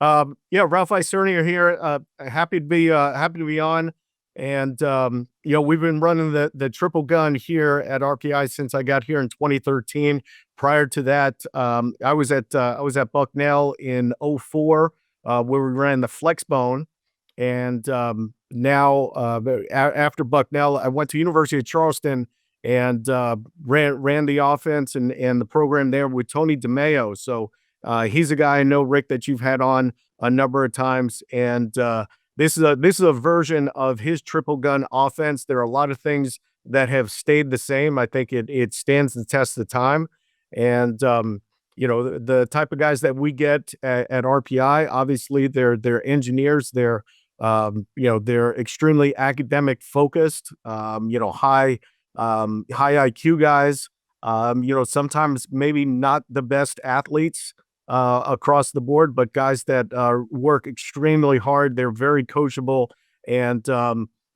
Yeah, Ralph Isernia here. Happy to be on. And we've been running the triple gun here at RPI since I got here in 2013. Prior to that, I was at Bucknell in '04, where we ran the flex bone. And now after Bucknell, I went to University of Charleston and ran the offense and the program there with Tony DeMeo. So he's a guy I know, Rick, that you've had on a number of times, and this is a version of his triple gun offense. There are a lot of things that have stayed the same. I think it stands the test of time, and the type of guys that we get at RPI, obviously they're engineers. They're extremely academic focused. High IQ guys. Sometimes maybe not the best athletes across the board, but guys that work extremely hard. They're very coachable, and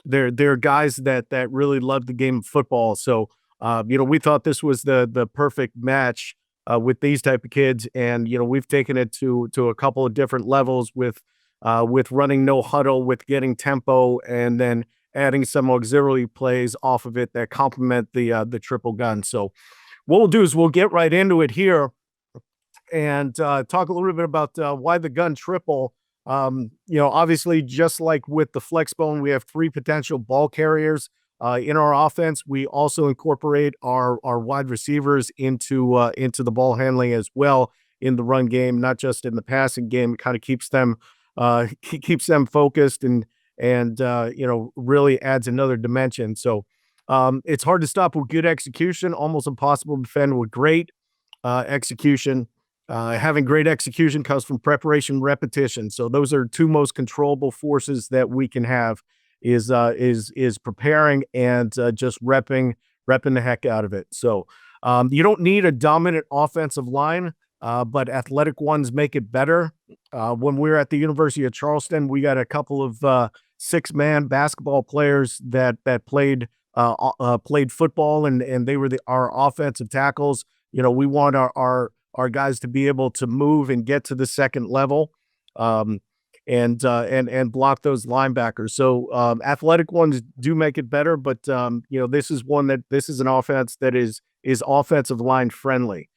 they're guys that really love the game of football. So we thought this was the perfect match with these type of kids, and we've taken it to a couple of different levels with running no huddle, with getting tempo, and then adding some auxiliary plays off of it that complement the triple gun. So what we'll do is we'll get right into it here and talk a little bit about why the gun triple. Obviously, just like with the flex bone, we have three potential ball carriers in our offense. We also incorporate our wide receivers into the ball handling as well in the run game, not just in the passing game. It kind of keeps them focused and really adds another dimension. So it's hard to stop with good execution, almost impossible to defend with great execution. Having great execution comes from preparation, repetition. So those are two most controllable forces that we can have is preparing and just repping the heck out of it. So you don't need a dominant offensive line, but athletic ones make it better. When we were at the University of Charleston, we got a couple of six-man basketball players that played football, and they were our offensive tackles. We want our guys to be able to move and get to the second level, and block those linebackers. So athletic ones do make it better, but this is an offense that is offensive line friendly.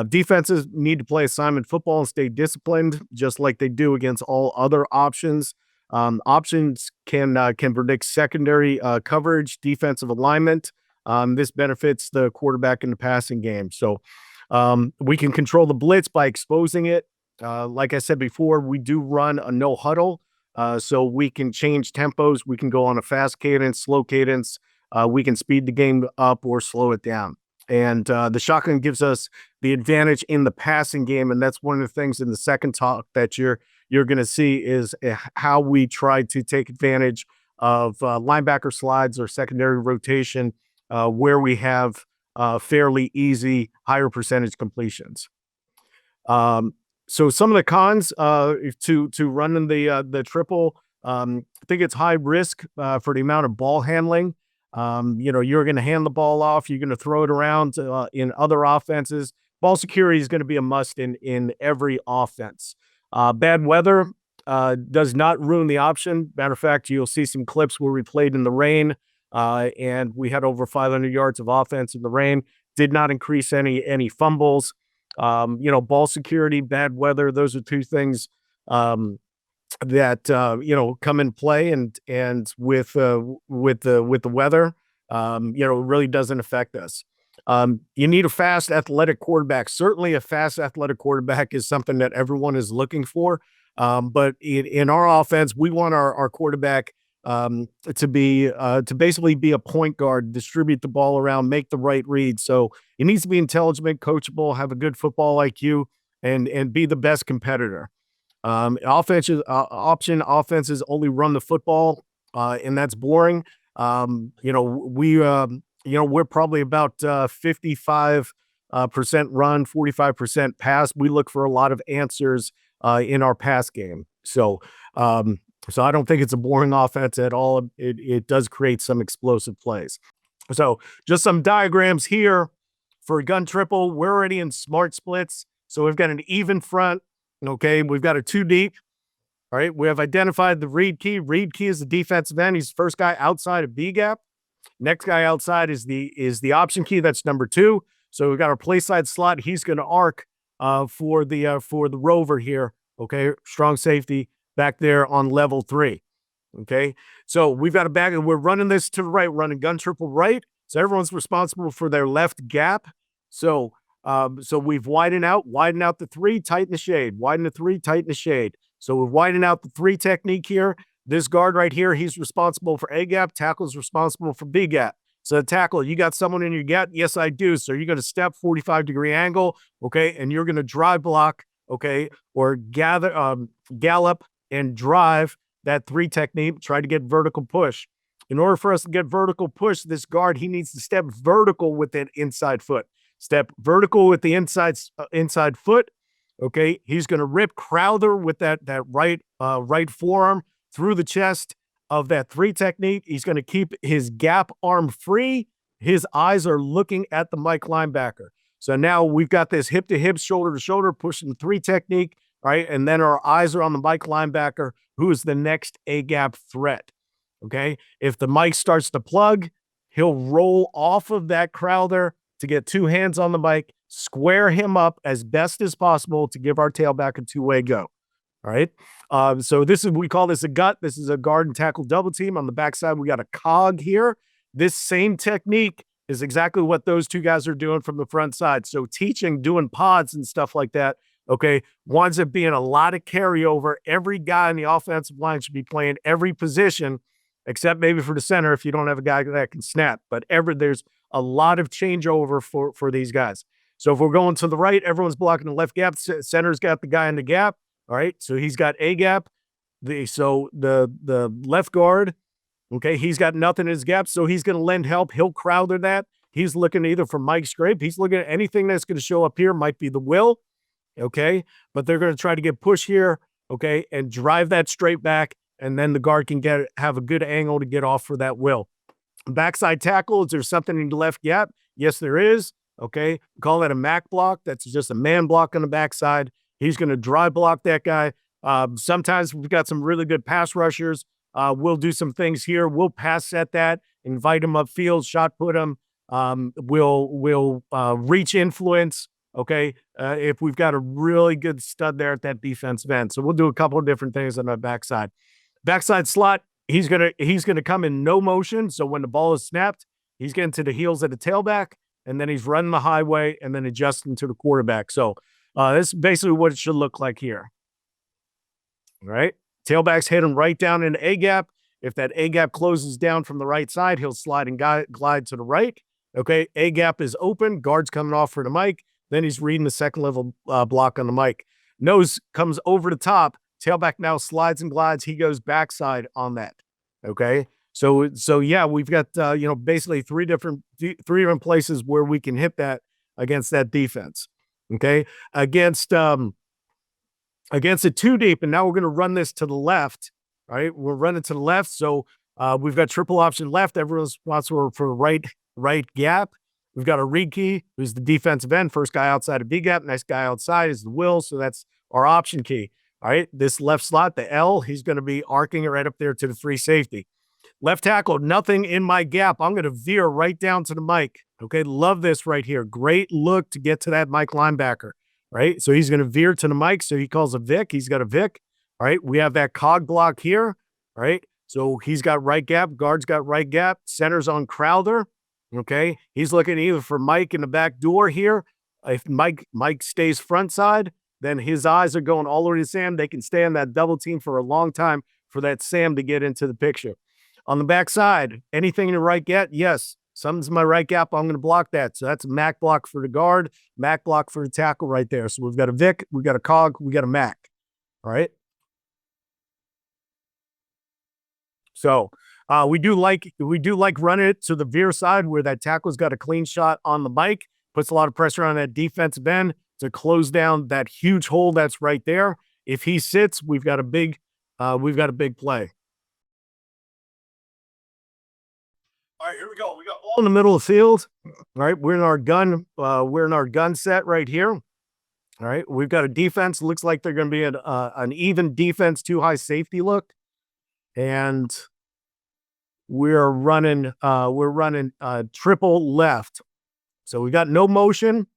Defenses need to play assignment football and stay disciplined, just like they do against all other options. Options can predict secondary coverage, defensive alignment. This benefits the quarterback in the passing game. So we can control the blitz by exposing it. Like I said before, we do run a no huddle, so we can change tempos. We can go on a fast cadence, slow cadence. We can speed the game up or slow it down. And the shotgun gives us the advantage in the passing game, and that's one of the things in the second talk that you're going to see is how we try to take advantage of linebacker slides or secondary rotation, where we have fairly easy, higher percentage completions. So some of the cons to running the triple, I think it's high risk for the amount of ball handling. You're going to hand the ball off. You're going to throw it around in other offenses. Ball security is going to be a must in every offense. Bad weather does not ruin the option. Matter of fact, you'll see some clips where we played in the rain, and we had over 500 yards of offense in the rain. Did not increase any fumbles. Ball security, bad weather. Those are two things that come in play, and with the weather, it really doesn't affect us. You need a fast, athletic quarterback. Certainly, a fast, athletic quarterback is something that everyone is looking for. But in our offense, we want our quarterback to basically be a point guard, distribute the ball around, make the right read. So he needs to be intelligent, coachable, have a good football IQ, and be the best competitor. Offenses only run the football, and that's boring. We're probably about 55% run, 45% pass. We look for a lot of answers in our pass game. So I don't think it's a boring offense at all. It does create some explosive plays. So just some diagrams here for a gun triple. We're already in smart splits. So we've got an even front. Okay, we've got a two deep. All right, we have identified the read key. Read key is the defensive end. He's the first guy outside of B gap. Next guy outside is the option key. That's number 2. So we've got our play side slot. He's going to arc for the rover here. Okay, strong safety back there on level 3. Okay, so we've got a back, and we're running this to the right, running gun triple right. So everyone's responsible for their left gap. So so we've widen out the 3, tighten the shade, widen the 3, tighten the shade. So we're widening out the 3 technique here. This guard right here, he's responsible for A gap. Tackle's responsible for B gap. So tackle, you got someone in your gap? Yes, I do. So you're going to step 45-degree angle, okay, and you're going to drive block, okay, or gallop and drive that 3 technique, try to get vertical push. In order for us to get vertical push, this guard, he needs to step vertical with that inside foot. Step vertical with the inside foot. Okay, he's going to rip Crowther with that right forearm through the chest of that 3 technique. He's going to keep his gap arm free. His eyes are looking at the Mike linebacker. So now we've got this hip to hip, shoulder to shoulder, pushing the 3 technique, right? And then our eyes are on the Mike linebacker, who is the next A gap threat. Okay, if the Mike starts to plug, he'll roll off of that Crowther to get 2 hands on the Mike, square him up as best as possible to give our tailback a 2-way go. All right. So we call this a gut. This is a guard and tackle double team. On the backside, we got a cog here. This same technique is exactly what those 2 guys are doing from the front side. So teaching, doing pods and stuff like that, okay, winds up being a lot of carryover. Every guy in the offensive line should be playing every position, except maybe for the center if you don't have a guy that can snap. But there's a lot of changeover for these guys. So if we're going to the right, everyone's blocking the left gap. Center's got the guy in the gap. All right, so he's got A gap. The left guard, okay, he's got nothing in his gap, so he's going to lend help. He'll Crowther that. He's looking either for Mike scrape. He's looking at anything that's going to show up here. Might be the will, okay, but they're going to try to get push here, okay, and drive that straight back, and then the guard can have a good angle to get off for that will. Backside tackle, is there something in the left gap? Yes, there is. Okay, we call that a Mac block. That's just a man block on the backside. He's going to dry block that guy. Sometimes we've got some really good pass rushers. We'll do some things here. We'll pass set that, invite him upfield, shot put him. We'll reach influence. Okay, if we've got a really good stud there at that defensive end. So we'll do a couple of different things on the backside. Backside slot, he's gonna come in no motion. So when the ball is snapped, he's getting to the heels of the tailback, and then he's running the highway and then adjusting to the quarterback. So this is basically what it should look like here. All right. Tailbacks hit him right down in A gap. If that A gap closes down from the right side, he'll slide and glide to the right. Okay. A gap is open. Guard's coming off for the Mike. Then he's reading the second level block on the Mike. Nose comes over the top. Tailback now slides and glides. He goes backside on that. Okay. So yeah, we've got basically three different places where we can hit that against that defense. Okay, against a 2 deep, and now we're going to run this to the left. All right, we're running to the left, so we've got triple option left. Everyone's responsible for right gap. We've got a read key, who's the defensive end. First guy outside of B gap, next guy outside is the will, so that's our option key. All right, this left slot, the L, he's going to be arcing right up there to the free safety. Left tackle, nothing in my gap. I'm going to veer right down to the Mike. Okay, love this right here. Great look to get to that Mike linebacker, right? So he's going to veer to the Mike, so he calls a Vic. He's got a Vic. All right, we have that cog block here, all right? So he's got right gap, guard's got right gap, center's on Crowther, okay? He's looking either for Mike in the back door here. If Mike stays front side, then his eyes are going all over to Sam. They can stay on that double team for a long time for that Sam to get into the picture. On the backside, anything in the right gap? Yes. Something's in my right gap. I'm going to block that. So that's a Mac block for the guard, Mac block for the tackle right there. So we've got a Vic, we've got a cog, we got a Mac. All right. So we do like running it to the veer side where that tackle's got a clean shot on the Mike, puts a lot of pressure on that defensive end to close down that huge hole that's right there. If he sits, we've got a big play. All right, here we go. We got all in the middle of the field. All right, we're in our gun set right here. All right. We've got a defense. Looks like they're going to be an even defense, too high safety look. And we're running triple left. So we got no motion.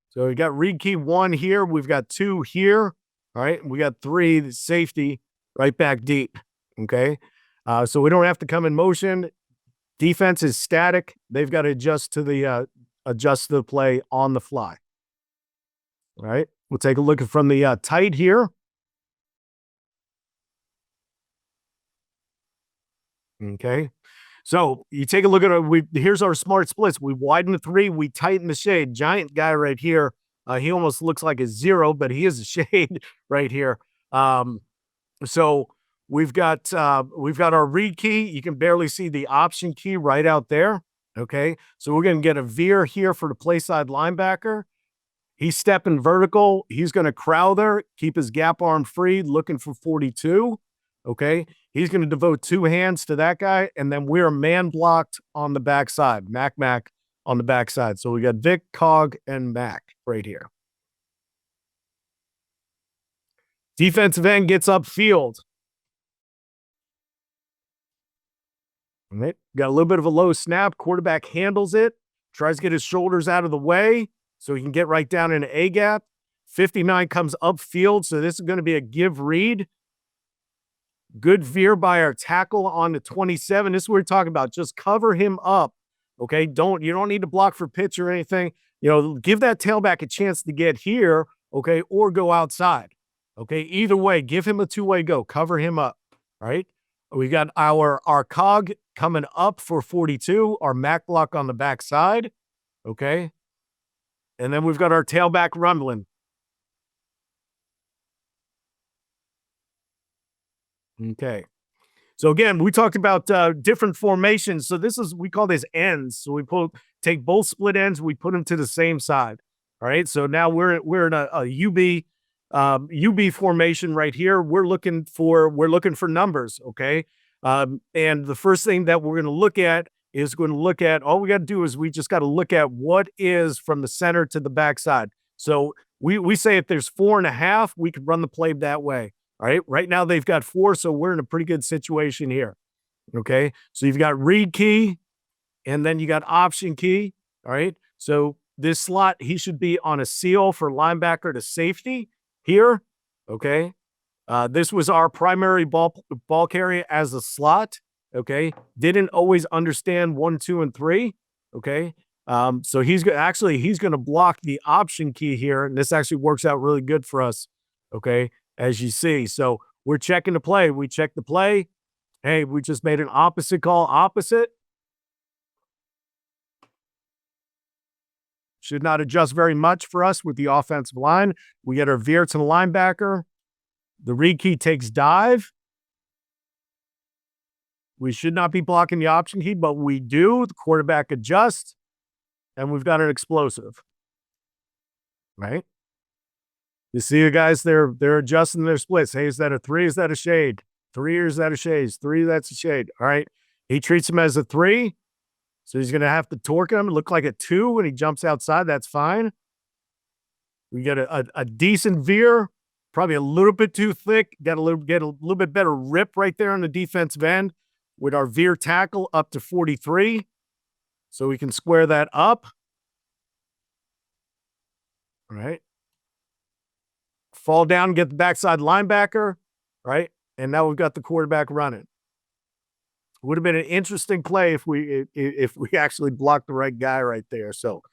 So we got read key 1 here. We've got 2 here. All right. We got 3 safety right back deep. Okay. So we don't have to come in motion. Defense is static. They've got to adjust to the play on the fly. All right. We'll take a look from the tight here. Okay. So you take a look at it. Here's our smart splits. We widen the 3, we tighten the shade. Giant guy right here. He almost looks like a 0, but he is a shade right here. So we've got our read key. You can barely see the option key right out there. Okay. So we're going to get a veer here for the play side linebacker. He's stepping vertical. He's going to crowther, keep his gap arm free, looking for 42. Okay. He's going to devote 2 hands to that guy. And then we're man blocked on the backside. Mac on the backside. So we got Vic, Cog, and Mac right here. Defensive end gets upfield. All right. Got a little bit of a low snap. Quarterback handles it, tries to get his shoulders out of the way so he can get right down in an A gap. 59 comes upfield. So this is going to be a give read. Good veer by our tackle on the 27. This is what we're talking about. Just cover him up. Okay. You don't need to block for pitch or anything. Give that tailback a chance to get here. Okay. Or go outside. Okay. Either way, give him a 2-way go. Cover him up. All right. We got our cog coming up for 42, our Mac block on the backside. Okay. And then we've got our tailback rumbling. Okay. So again, we talked about different formations. So we call this ends. So we take both split ends, we put them to the same side. All right. So now we're in a UB formation right here. We're looking for numbers. Okay. And the first thing that we're going to look at all we got to do is we just got to look at what is from the center to the backside. So we say if there's 4.5, we could run the play that way. All right. Right now they've got 4, so we're in a pretty good situation here. Okay. So you've got read key and then you got option key. All right. So this slot, he should be on a seal for linebacker to safety here. Okay. This was our primary ball carrier as a slot. Okay. Didn't always understand 1, 2, and 3. Okay. So he's going to block the option key here. And this actually works out really good for us. Okay. As you see. So we're checking the play. We check the play. Hey, we just made an opposite call. Opposite. Should not adjust very much for us with the offensive line. We get our veer to the linebacker. The read key takes dive. We should not be blocking the option key, but we do. The quarterback adjusts, and we've got an explosive. Right? You see the guys, they're adjusting their splits. Hey, is that a 3? Is that a shade? 3 or is that a shade? 3, that's a shade. All right. He treats him as a 3. So he's going to have to torque him. Look like a 2 when he jumps outside. That's fine. We get a decent veer, probably a little bit too thick. Get a little bit better rip right there on the defensive end with our veer tackle up to 43. So we can square that up. All right. Fall down, get the backside linebacker, right? And now we've got the quarterback running. Would have been an interesting play if we actually blocked the right guy right there. So